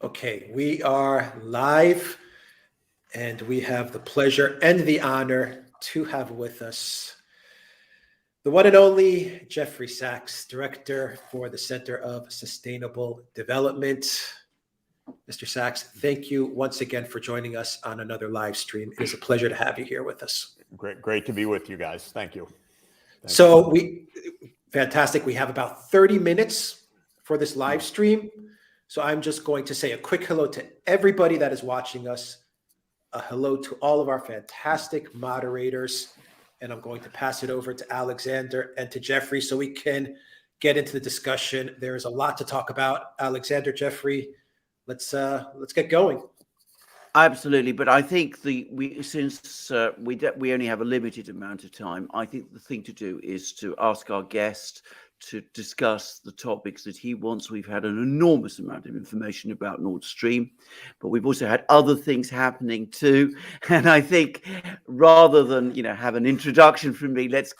Okay, we are live and we have the pleasure and the honor to have with us the one and only Jeffrey Sachs, Director for the Center of Sustainable Development. Mr. Sachs, thank you once again for joining us on another live stream. It is a pleasure to have you here with us. Great to be with you guys. Thank you. Fantastic. We have about 30 minutes for this live stream. So I'm just going to say a quick hello to everybody that is watching us. A hello to all of our fantastic moderators. And I'm going to pass it over to Alexander and to Jeffrey so we can get into the discussion. There is a lot to talk about. Alexander, Jeffrey, let's get going. Absolutely, but I think since we only have a limited amount of time, I think the thing to do is to ask our guest to discuss the topics that he wants. We've had an enormous amount of information about Nord Stream, but we've also had other things happening too. And I think rather than have an introduction from me, let's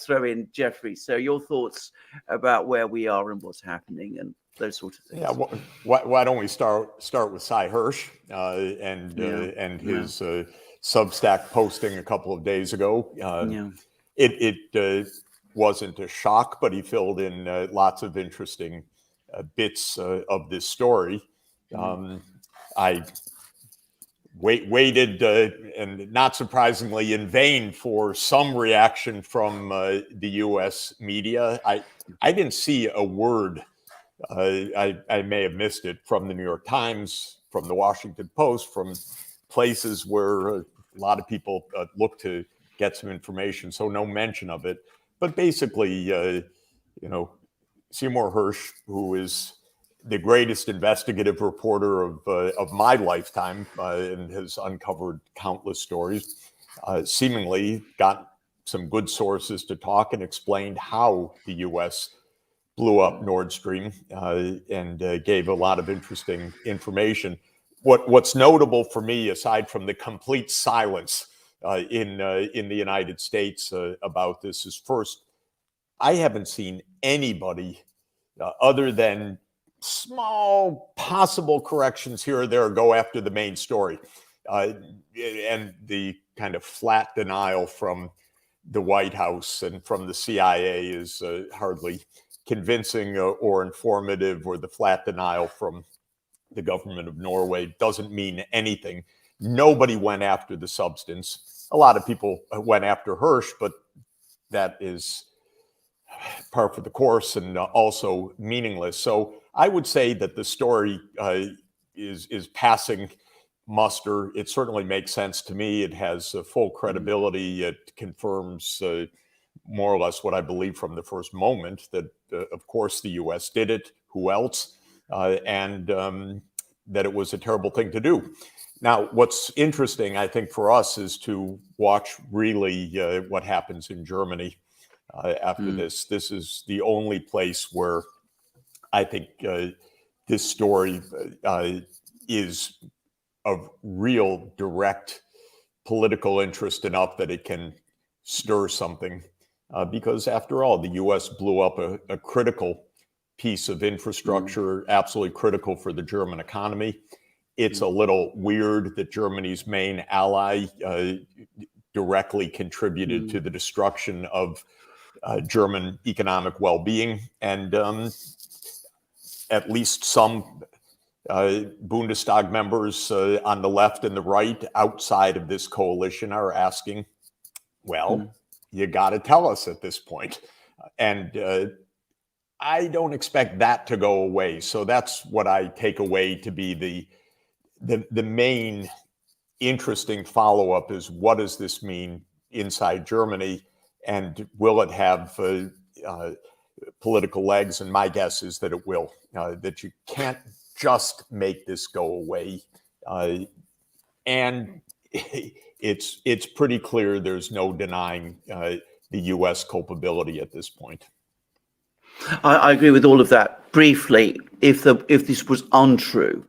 throw in Jeffrey. So your thoughts about where we are and what's happening and those sorts of things. Yeah, why don't we start with Cy Hirsch and his Substack posting a couple of days ago. It wasn't a shock, but he filled in lots of interesting bits of this story. I waited, and not surprisingly, in vain for some reaction from the U.S. media. I didn't see a word. I may have missed it from the New York Times, from the Washington Post, from places where a lot of people look to get some information. So no mention of it. But basically, Seymour Hersh, who is the greatest investigative reporter of my lifetime and has uncovered countless stories, seemingly got some good sources to talk and explained how the U.S. blew up Nord Stream and gave a lot of interesting information. What's notable for me, aside from the complete silence in the United States about this, is first, I haven't seen anybody other than small possible corrections here or there go after the main story, and the kind of flat denial from the White House and from the CIA is hardly convincing or informative, or the flat denial from the government of Norway doesn't mean anything. Nobody went after the substance. A lot of people went after Hirsch, but that is par for the course and also meaningless. So I would say that the story is passing muster. It certainly makes sense to me. It has full credibility. It confirms more or less what I believe from the first moment, that of course the U.S. did it. Who else? And that it was a terrible thing to do. Now, what's interesting, I think, for us is to watch really what happens in Germany after this. This is the only place where I think this story is of real direct political interest enough that it can stir something. Because after all, the U.S. blew up a critical piece of infrastructure, absolutely critical for the German economy. It's a little weird that Germany's main ally directly contributed to the destruction of German economic well-being. And at least some Bundestag members on the left and the right outside of this coalition are asking, well, you got to tell us at this point. And I don't expect that to go away. So that's what I take away to be the main interesting follow-up is, what does this mean inside Germany? And will it have political legs? And my guess is that it will, that you can't just make this go away. And it's pretty clear there's no denying the U.S. culpability at this point. I agree with all of that. Briefly, if this was untrue,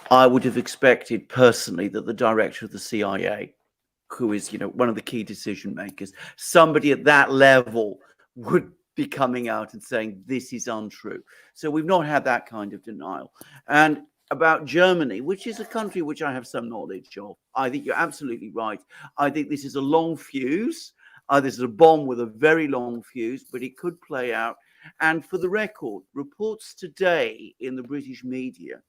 I would have expected personally that the director of the CIA, who is one of the key decision makers, somebody at that level would be coming out and saying this is untrue. So we've not had that kind of denial. And about Germany, which is a country which I have some knowledge of. I think you're absolutely right. I think this is a long fuse. This is a bomb with a very long fuse, but it could play out. And for the record, reports today in the British media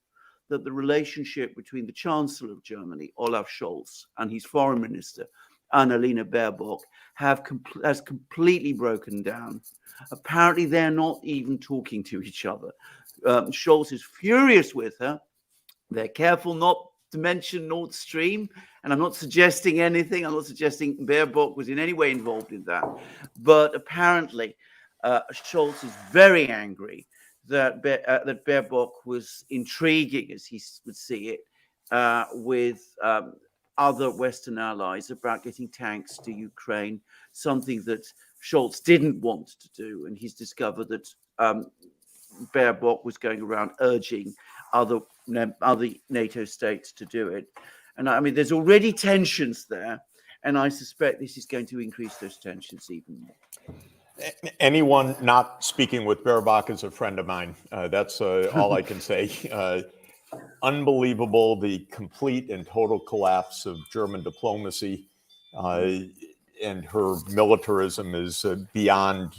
that the relationship between the Chancellor of Germany, Olaf Scholz, and his Foreign Minister, Annalena Baerbock, has completely broken down. Apparently, they're not even talking to each other. Scholz is furious with her. They're careful not to mention Nord Stream, and I'm not suggesting anything. I'm not suggesting Baerbock was in any way involved in that. But apparently, Scholz is very angry that Baerbock was intriguing, as he would see it, with other Western allies about getting tanks to Ukraine, something that Scholz didn't want to do. And he's discovered that Baerbock was going around urging other NATO states to do it. And I mean, there's already tensions there, and I suspect this is going to increase those tensions even more. Anyone not speaking with Baerbock is a friend of mine. That's all I can say. Unbelievable, the complete and total collapse of German diplomacy, and her militarism is beyond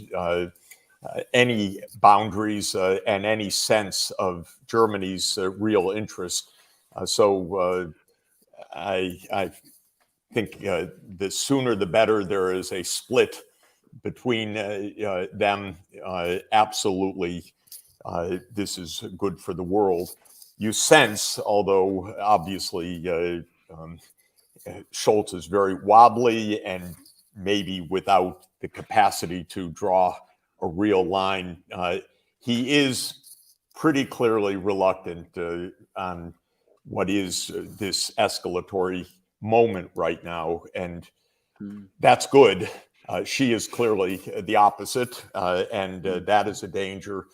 any boundaries and any sense of Germany's real interest. So I think the sooner the better. There is a split between them. Absolutely, this is good for the world. You sense, although obviously Scholz is very wobbly and maybe without the capacity to draw a real line, he is pretty clearly reluctant on what is this escalatory moment right now, and that's good. She is clearly the opposite, and that is a danger.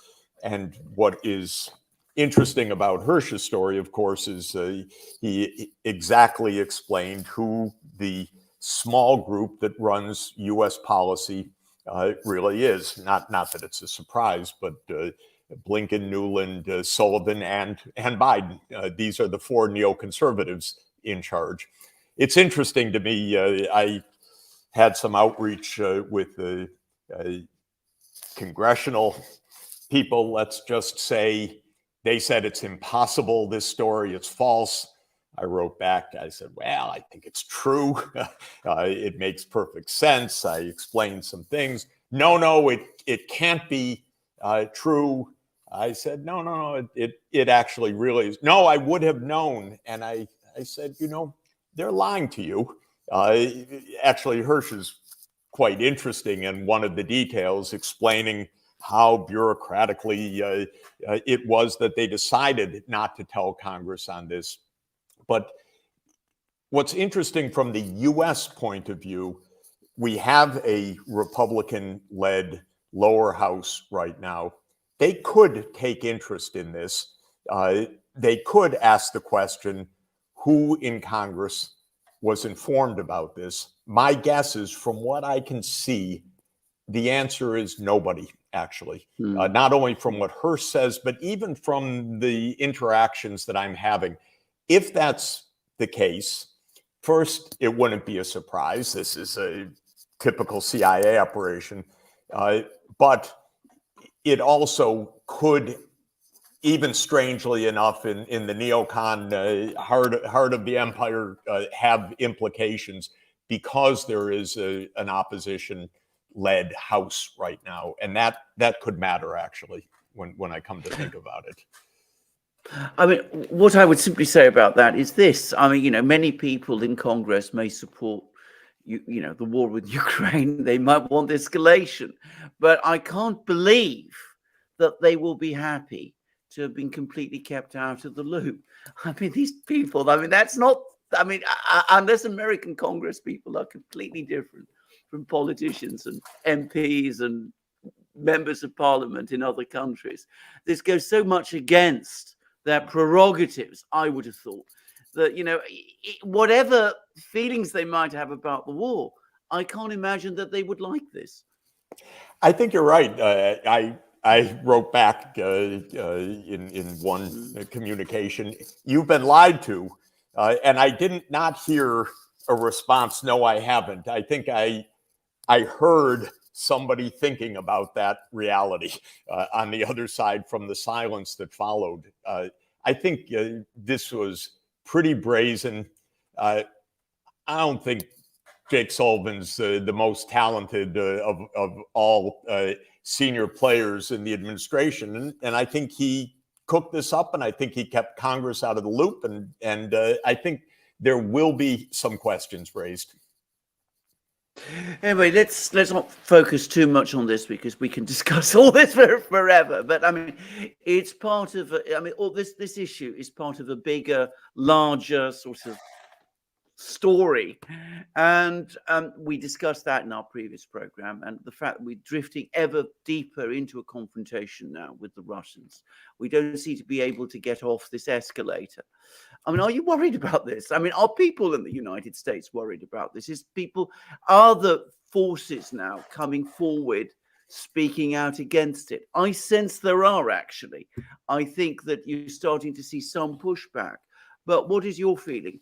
And what is interesting about Hirsch's story, of course, is he exactly explained who the small group that runs U.S. policy really is. Not that it's a surprise, but Blinken, Nuland, Sullivan, and Biden. These are the four neoconservatives in charge. It's interesting to me. I had some outreach with the congressional people. Let's just say they said it's impossible, this story, it's false. I wrote back, I said, well, I think it's true. It makes perfect sense. I explained some things. No, it can't be true. I said, no, it actually really is. No, I would have known. And I said, they're lying to you. Actually, Hirsch is quite interesting in one of the details, explaining how bureaucratically it was that they decided not to tell Congress on this. But what's interesting from the U.S. point of view, we have a Republican-led lower house right now. They could take interest in this. They could ask the question, who in Congress was informed about this? My guess is, from what I can see, the answer is nobody, actually. Not only from what Hirsch says, but even from the interactions that I'm having. If that's the case, first, it wouldn't be a surprise. This is a typical CIA operation. But it also could, even strangely enough, in the neocon heart of the empire, have implications, because there is an opposition-led House right now. And that could matter, actually, when I come to think about it. I mean, what I would simply say about that is this. I mean, many people in Congress may support, the war with Ukraine. They might want escalation. But I can't believe that they will be happy to have been completely kept out of the loop. I mean, these people, that's not, unless American Congress people are completely different from politicians and MPs and members of parliament in other countries. This goes so much against their prerogatives, I would have thought, that, whatever feelings they might have about the war, I can't imagine that they would like this. I think you're right. I wrote back in one communication, "You've been lied to," and I did not hear a response. No, I haven't. I think I heard somebody thinking about that reality on the other side from the silence that followed. I think this was pretty brazen. I don't think Jake Sullivan's the most talented of all senior players in the administration, and I think he cooked this up, and I think he kept Congress out of the loop, and I think there will be some questions raised. Anyway, let's not focus too much on this because we can discuss all this forever. But I mean, it's part of. I mean, all this issue is part of a bigger, larger sort of story, and we discussed that in our previous program, and the fact that we're drifting ever deeper into a confrontation now with the Russians. We don't seem to be able to get off this escalator. I mean, are you worried about this? I mean, are people in the United States worried about this? Are the forces now coming forward, speaking out against it? I sense there are, actually. I think that you're starting to see some pushback. But what is your feeling?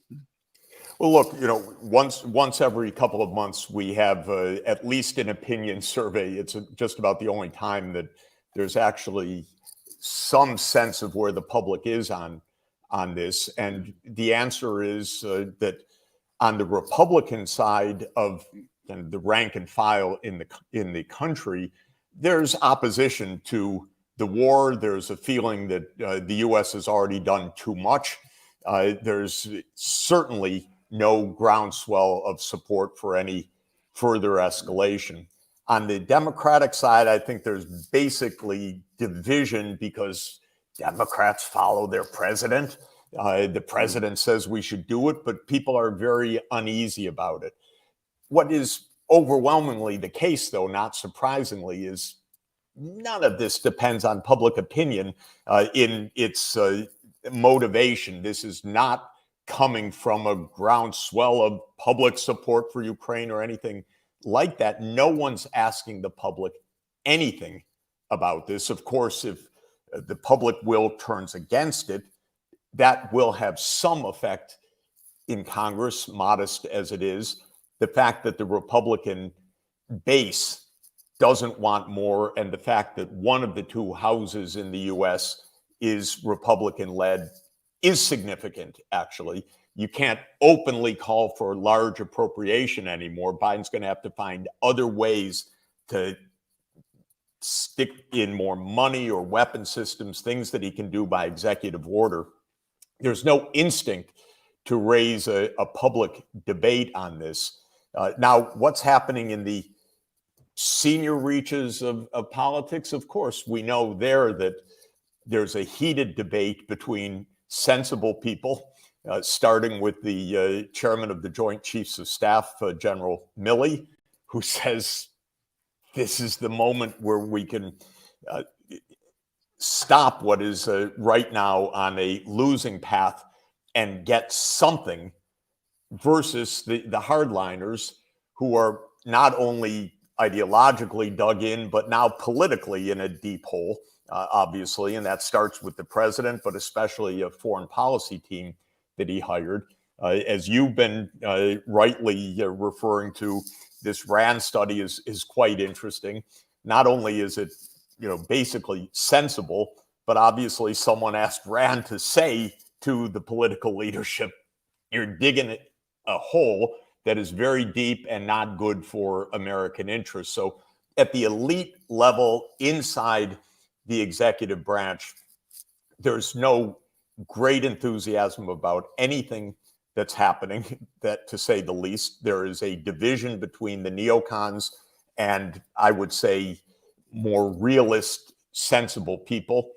Well, look, once every couple of months, we have at least an opinion survey. It's just about the only time that there's actually some sense of where the public is on this. And the answer is that on the Republican side of the rank and file in the country, there's opposition to the war. There's a feeling that the U.S. has already done too much. There's certainly no groundswell of support for any further escalation. On the Democratic side, I think there's basically division because Democrats follow their president. The president says we should do it, but people are very uneasy about it. What is overwhelmingly the case, though, not surprisingly, is none of this depends on public opinion in its motivation. This is not coming from a groundswell of public support for Ukraine or anything like that. No one's asking the public anything about this. Of course, if the public will turns against it, that will have some effect in Congress, modest as it is. The fact that the Republican base doesn't want more, and the fact that one of the two houses in the U.S. is Republican-led is significant, actually. You can't openly call for large appropriation anymore. Biden's going to have to find other ways to stick in more money or weapon systems, things that he can do by executive order. There's no instinct to raise a public debate on this. Now, what's happening in the senior reaches of politics? Of course, we know there that there's a heated debate between sensible people, starting with the chairman of the Joint Chiefs of Staff, General Milley, who says this is the moment where we can stop what is right now on a losing path and get something, versus the hardliners who are not only ideologically dug in, but now politically in a deep hole, obviously. And that starts with the president, but especially a foreign policy team that he hired. As you've been rightly referring to, this RAND study is quite interesting. Not only is it basically sensible, but obviously someone asked RAND to say to the political leadership, you're digging a hole that is very deep and not good for American interests. So at the elite level inside the executive branch, there's no great enthusiasm about anything that's happening, that to say the least. There is a division between the neocons and, I would say, more realist, sensible people.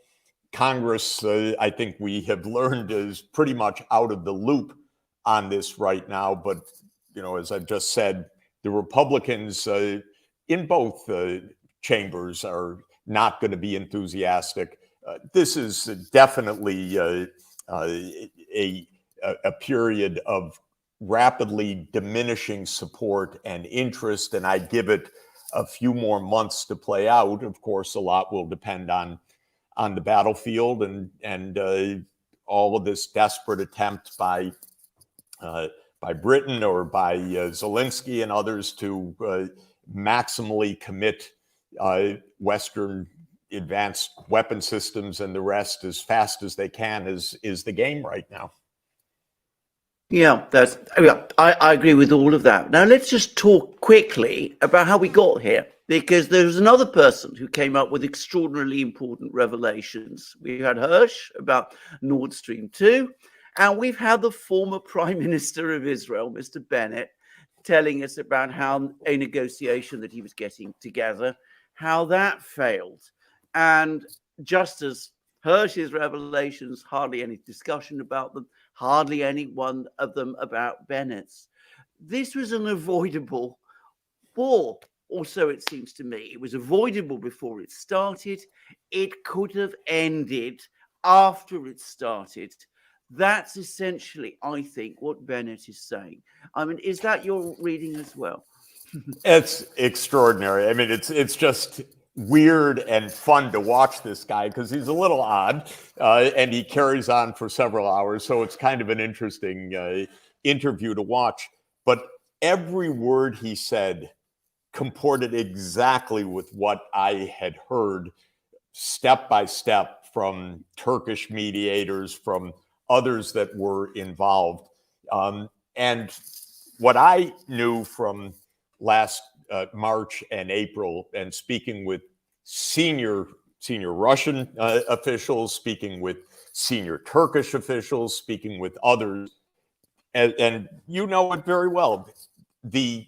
Congress, I think we have learned, is pretty much out of the loop on this right now. But, as I've just said, the Republicans in both chambers are not going to be enthusiastic. This is definitely a period of rapidly diminishing support and interest, and I give it a few more months to play out. Of course, a lot will depend on the battlefield and all of this desperate attempt by Britain or by Zelensky and others to maximally commit Western advanced weapon systems and the rest as fast as they can is the game right now. Yeah, I agree with all of that. Now let's just talk quickly about how we got here, because there's another person who came up with extraordinarily important revelations. We had Hirsch about Nord Stream 2, and we've had the former Prime Minister of Israel, Mr. Bennett, telling us about how a negotiation that he was getting together, how that failed. And just as Hirsch's revelations, hardly any discussion about them, hardly any one of them about Bennett's. This was an avoidable war, or so it seems to me. It was avoidable before it started. It could have ended after it started. That's essentially, I think, what Bennett is saying. I mean, is that your reading as well? It's extraordinary. I mean, it's just weird and fun to watch this guy because he's a little odd and he carries on for several hours. So it's kind of an interesting interview to watch. But every word he said comported exactly with what I had heard step by step from Turkish mediators, from others that were involved. And what I knew from last March and April, and speaking with senior Russian officials, speaking with senior Turkish officials, speaking with others, and you know it very well, the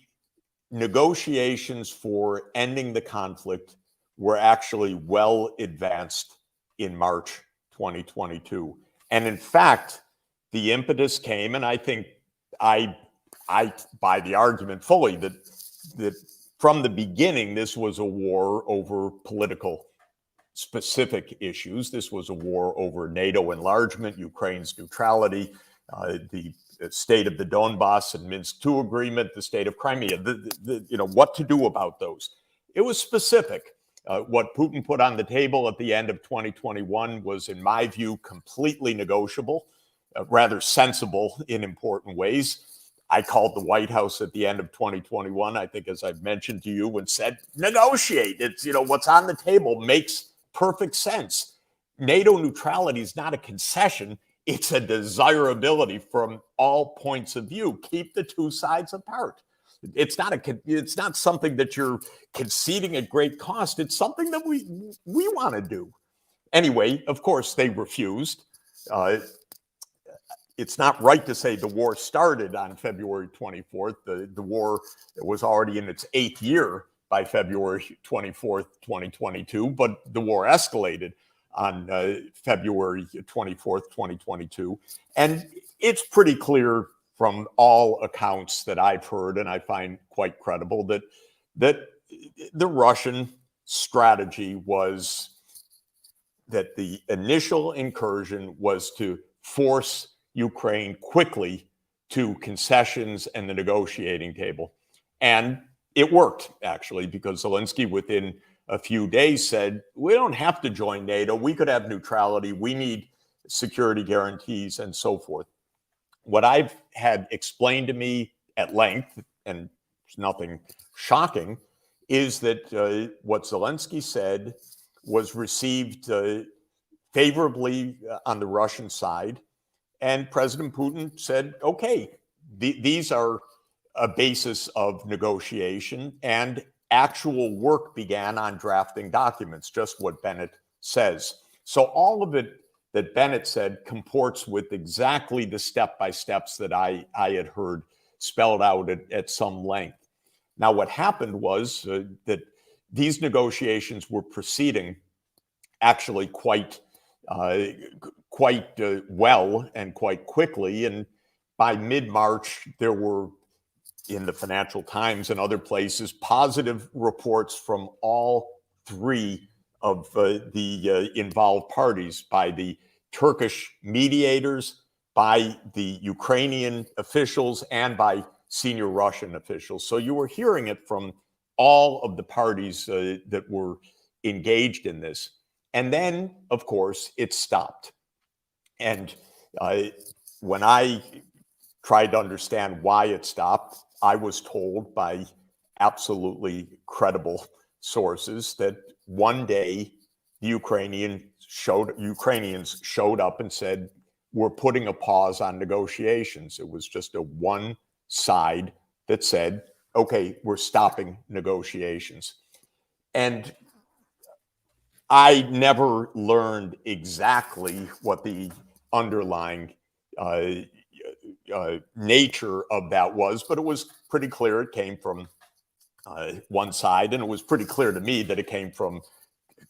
negotiations for ending the conflict were actually well advanced in March 2022. And in fact, the impetus came, and I think I buy the argument fully that from the beginning, this was a war over political specific issues. This was a war over NATO enlargement, Ukraine's neutrality, the state of the Donbass and Minsk II agreement, the state of Crimea, what to do about those. It was specific. What Putin put on the table at the end of 2021 was, in my view, completely negotiable, rather sensible in important ways. I called the White House at the end of 2021, I think, as I've mentioned to you, and said, negotiate. It's, what's on the table makes perfect sense. NATO neutrality is not a concession. It's a desirability from all points of view. Keep the two sides apart. It's not something that you're conceding at great cost. It's something that we want to do. Anyway, of course, they refused. It's not right to say the war started on February 24th. The war was already in its 8th year by February 24th, 2022, but the war escalated on February 24th, 2022. And it's pretty clear from all accounts that I've heard, and I find quite credible, that the Russian strategy was that the initial incursion was to force Ukraine quickly to concessions and the negotiating table. And it worked, actually, because Zelensky, within a few days, said, we don't have to join NATO. We could have neutrality. We need security guarantees and so forth. What I've had explained to me at length, and there's nothing shocking, is that what Zelensky said was received favorably on the Russian side. And President Putin said, okay, these are a basis of negotiation, and actual work began on drafting documents, just what Bennett says. So all of it that Bennett said comports with exactly the step-by-steps that I had heard spelled out at some length. Now, what happened was that these negotiations were proceeding actually quite well and quite quickly. And by mid-March, there were, in the Financial Times and other places, positive reports from all three of the involved parties, by the Turkish mediators, by the Ukrainian officials, and by senior Russian officials. So you were hearing it from all of the parties that were engaged in this. And then, of course, it stopped. And when I tried to understand why it stopped, I was told by absolutely credible sources that one day the Ukrainians showed up and said, we're putting a pause on negotiations. It was just a one side that said, okay, we're stopping negotiations. And I never learned exactly what the underlying nature of that was, but it was pretty clear it came from one side, and it was pretty clear to me that it came from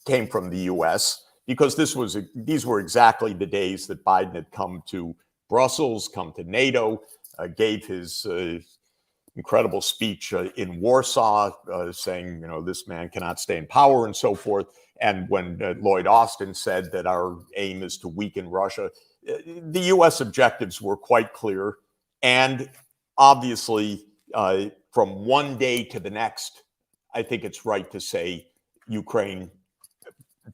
the U.S. because these were exactly the days that Biden had come to Brussels, come to NATO, gave his incredible speech in Warsaw, saying, this man cannot stay in power and so forth. And when Lloyd Austin said that our aim is to weaken Russia, the U.S. objectives were quite clear. And obviously, from one day to the next, I think it's right to say Ukraine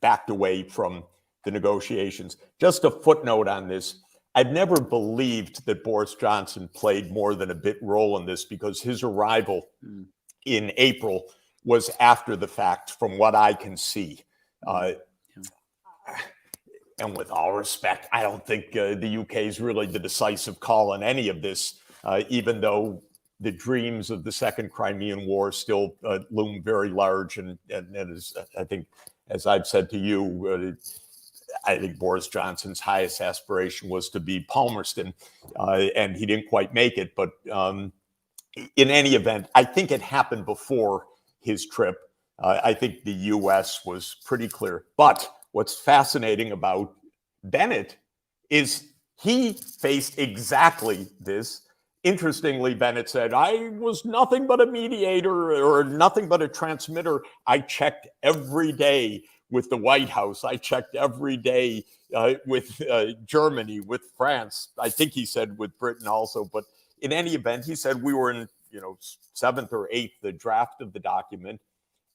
backed away from the negotiations. Just a footnote on this. I've never believed that Boris Johnson played more than a bit role in this because his arrival in April was after the fact, from what I can see. And with all respect, I don't think the UK is really the decisive call on any of this, even though the dreams of the Second Crimean War still loom very large. And as I think, as I've said to you, I think Boris Johnson's highest aspiration was to be Palmerston, and he didn't quite make it. But in any event, I think it happened before his trip. I think the U.S. was pretty clear. But what's fascinating about Bennett is he faced exactly this. Interestingly, Bennett said, I was nothing but a mediator or nothing but a transmitter. I checked every day with the White House. I checked every day with Germany, with France. I think he said with Britain also. But in any event, he said we were in, seventh or eighth, the draft of the document.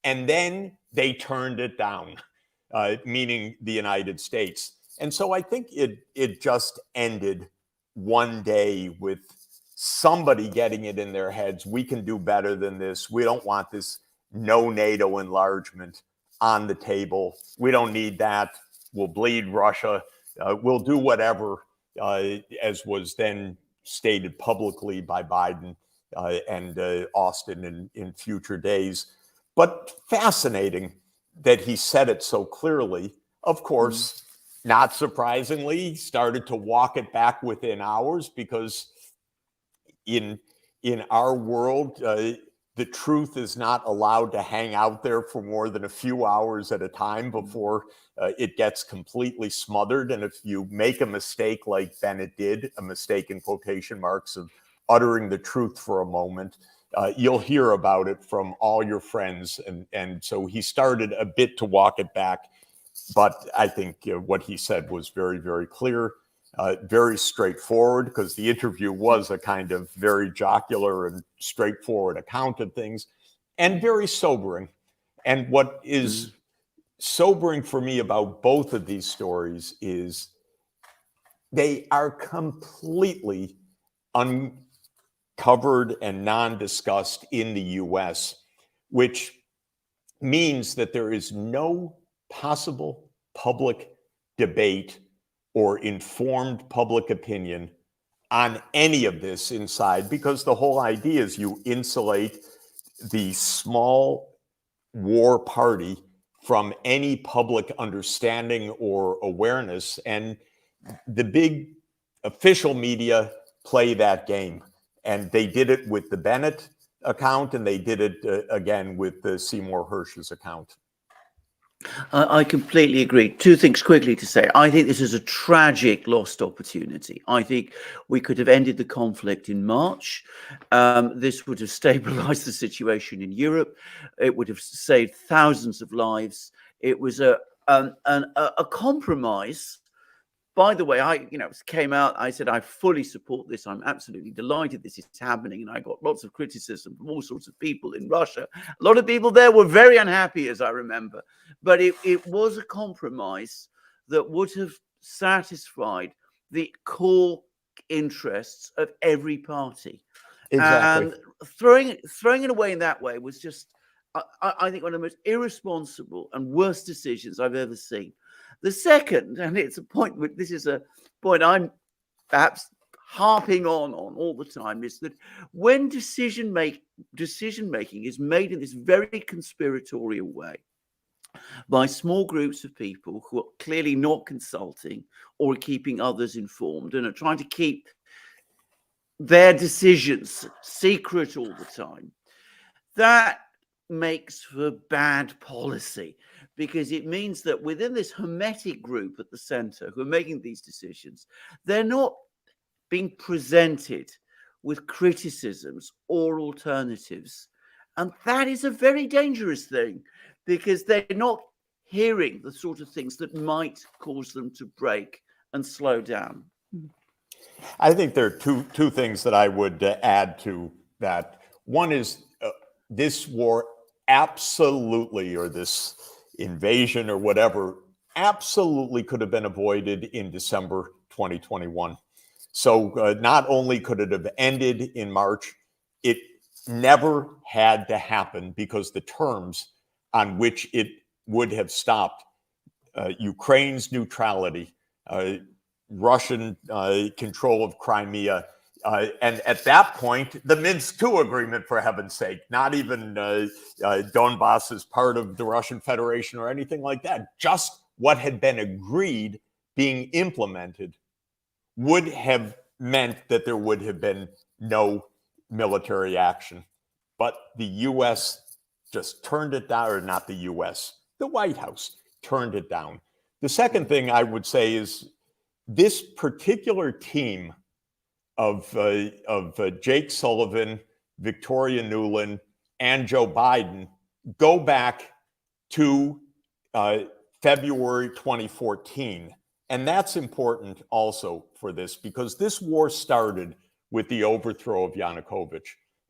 And then they turned it down, meaning the United States. And so I think it just ended one day with somebody getting it in their heads. We can do better than this. We don't want this no NATO enlargement on the table. We don't need that. We'll bleed Russia. We'll do whatever, as was then stated publicly by Biden and Austin in future days. But fascinating that he said it so clearly. Of course, not surprisingly, he started to walk it back within hours because in our world, the truth is not allowed to hang out there for more than a few hours at a time before it gets completely smothered. And if you make a mistake like Bennett did, a mistake in quotation marks of uttering the truth for a moment, you'll hear about it from all your friends. And so he started a bit to walk it back. But I think what he said was very, very clear, very straightforward, because the interview was a kind of very jocular and straightforward account of things, and very sobering. And what is sobering for me about both of these stories is they are completely uncovered and non-discussed in the US, which means that there is no possible public debate or informed public opinion on any of this inside, because the whole idea is you insulate the small war party from any public understanding or awareness. And the big official media play that game. And they did it with the Bennett account, and they did it again with the Seymour Hersh's account. I completely agree. Two things quickly to say. I think this is a tragic lost opportunity. I think we could have ended the conflict in March. This would have stabilized the situation in Europe. It would have saved thousands of lives. It was a compromise by the way, I came out. I said I fully support this. I'm absolutely delighted this is happening, and I got lots of criticism from all sorts of people in Russia. A lot of people there were very unhappy, as I remember, but it was a compromise that would have satisfied the core interests of every party. Exactly. And throwing it away in that way was just, I think, one of the most irresponsible and worst decisions I've ever seen. The second, and it's a point, this is a point I'm perhaps harping on all the time, is that when decision making is made in this very conspiratorial way by small groups of people who are clearly not consulting or keeping others informed and are trying to keep their decisions secret all the time, that makes for bad policy, because it means that within this hermetic group at the center who are making these decisions, they're not being presented with criticisms or alternatives. And that is a very dangerous thing, because they're not hearing the sort of things that might cause them to break and slow down. I think there are two things that I would add to that. One is this war absolutely, or this invasion or whatever, absolutely could have been avoided in December 2021. So not only could it have ended in March, it never had to happen, because the terms on which it would have stopped Ukraine's neutrality, Russian control of Crimea, and at that point, the Minsk II agreement, for heaven's sake, not even Donbass as part of the Russian Federation or anything like that, just what had been agreed being implemented would have meant that there would have been no military action. But the U.S. just turned it down, or not the U.S., the White House turned it down. The second thing I would say is this particular team of Jake Sullivan, Victoria Nuland, and Joe Biden go back to February 2014. And that's important also for this, because this war started with the overthrow of Yanukovych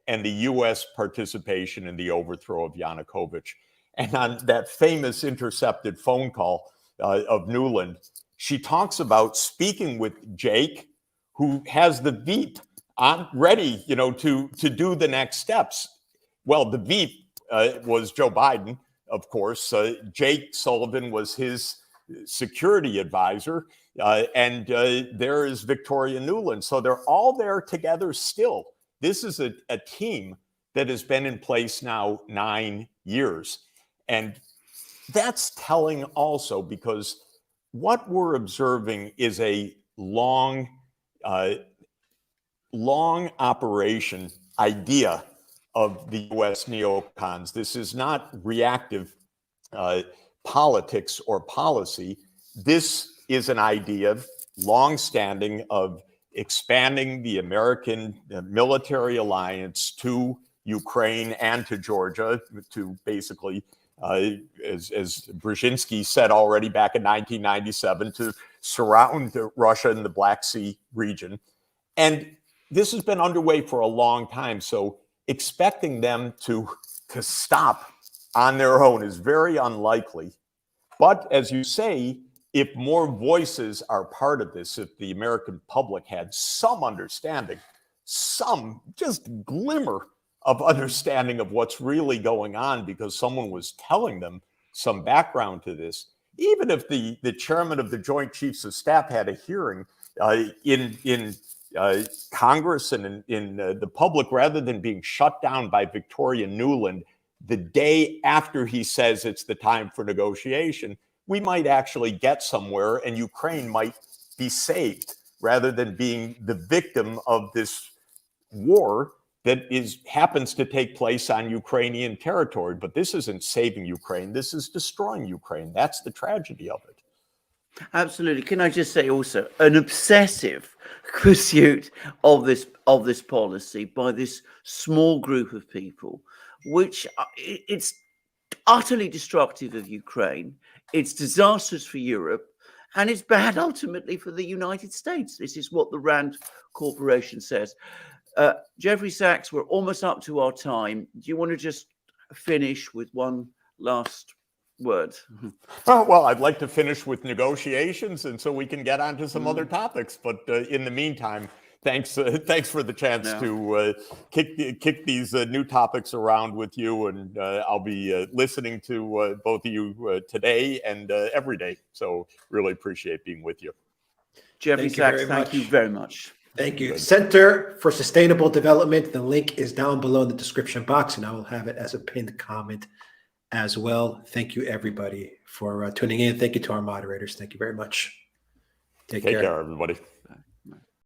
and the U.S. participation in the overthrow of Yanukovych. And on that famous intercepted phone call of Nuland, she talks about speaking with Jake, who has the Veep on ready, to do the next steps. Well, the Veep was Joe Biden, of course. Jake Sullivan was his security advisor, and there is Victoria Nuland. So they're all there together still. This is a team that has been in place now 9 years. And that's telling also, because what we're observing is a long operation idea of the U.S. neocons. This is not reactive politics or policy. This is an idea, long-standing, of expanding the American military alliance to Ukraine and to Georgia, to basically, as Brzezinski said already back in 1997, to surround Russia in the Black Sea region. And this has been underway for a long time. So expecting them to stop on their own is very unlikely. But as you say, if more voices are part of this, if the American public had some understanding, some just glimmer of understanding of what's really going on, because someone was telling them some background to this, even if the chairman of the Joint Chiefs of Staff had a hearing in Congress and in the public, rather than being shut down by Victoria Nuland the day after he says it's the time for negotiation, we might actually get somewhere, and Ukraine might be saved, rather than being the victim of this war that happens to take place on Ukrainian territory. But this isn't saving Ukraine. This is destroying Ukraine. That's the tragedy of it. Absolutely. Can I just say also, an obsessive pursuit of this policy by this small group of people, which it's utterly destructive of Ukraine. It's disastrous for Europe, And it's bad ultimately for the United States. This is what the Rand Corporation says. Jeffrey Sachs, we're almost up to our time. Do you want to just finish with one last word? Oh, well, I'd like to finish with negotiations, and so we can get on to some other topics. But in the meantime, thanks for the chance to kick these new topics around with you, and I'll be listening to both of you today and every day. So really appreciate being with you. Jeffrey Sachs, thank you very much. Thank you. Center for Sustainable Development. The link is down below in the description box, and I will have it as a pinned comment as well. Thank you, everybody, for tuning in. Thank you to our moderators. Thank you very much. Take care, everybody.